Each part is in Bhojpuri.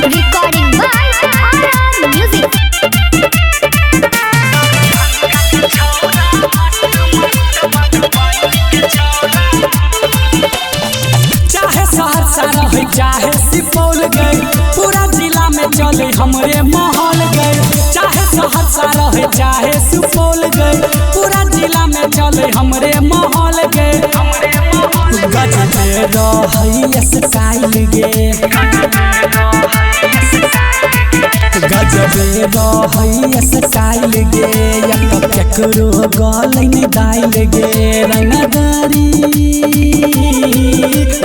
Recording by RR Music. चाहे सहरसा रहे चाहे सुपौल गए पूरा जिला में चले हमरे माहौल गए। चाहे सहरसा रहे चाहे सुपौल गए पूरा जिला में चले हमरे माहौल गए। गजबे रही स्टाइल गे गजबे रही स्टाइल गे केकरो गले में डाइल गे।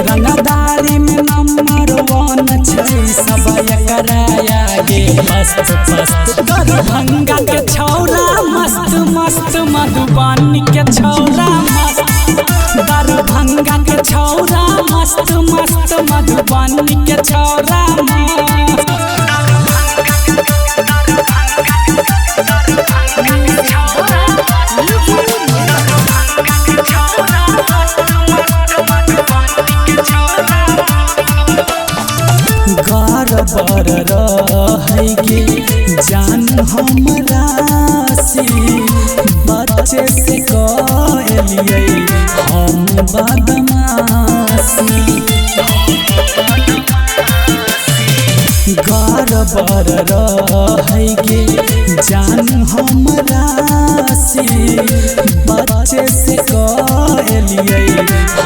रंगदारी में नंबर 1 छै सब एकरा आगे मस्त मस्त। दरभंगा के छौरा मस्त मस्त मधुबनी के छौरा मस्त। दरभंगा के छौरा मस्त मस्त मधुबनी के छौरा मस्त। बर रहे गे जान हमरा से बच्चे से कहलिए हम बदमाशी। घर बर रहे गे जान हमरा से बच्चे से कहलिए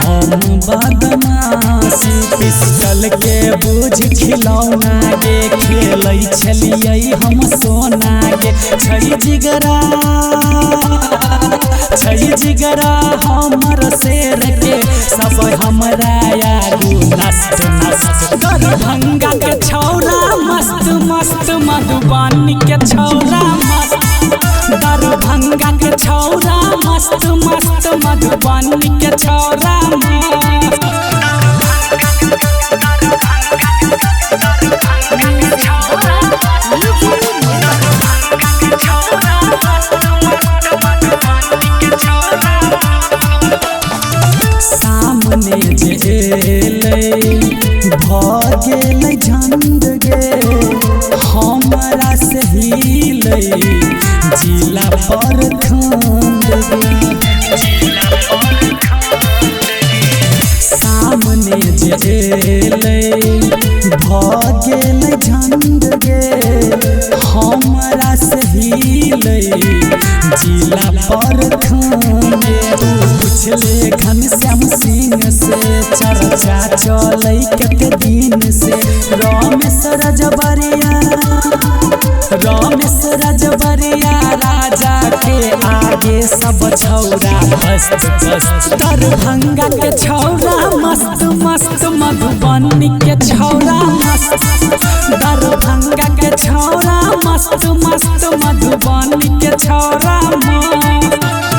हम बदमाशी। पिस्टल के बुझ खिलौना गे खेलै छलिए हम सोना गे। छै जिगरा हमर शेर के सब हमरा आगू नस्त नस्त। दरभंगा के छौरा मस्त मस्त मधुबनी के छौरा मस्त। दरभंगा के छौरा मस्त मस्त मधुबनी के छौरा मस्त। सामने जे भगे झंड गे हमरा से हिलै जिला पर खंड गे। सामने जे भगे झंड गे हमरा से हिलै जिला पर खंड गे। पूछले घनश्याम सिंह से चर्चा चलै कते दिन से। रमेश रजबरिया राजा के आगे सब छौरा मस्त मस्त। दरभंगा के छौरा मस्त मस्त मधुबनी के छौरा मस्त। दरभंगा के छौरा मस्त मस्त मधुबनी के छौरा मस्त।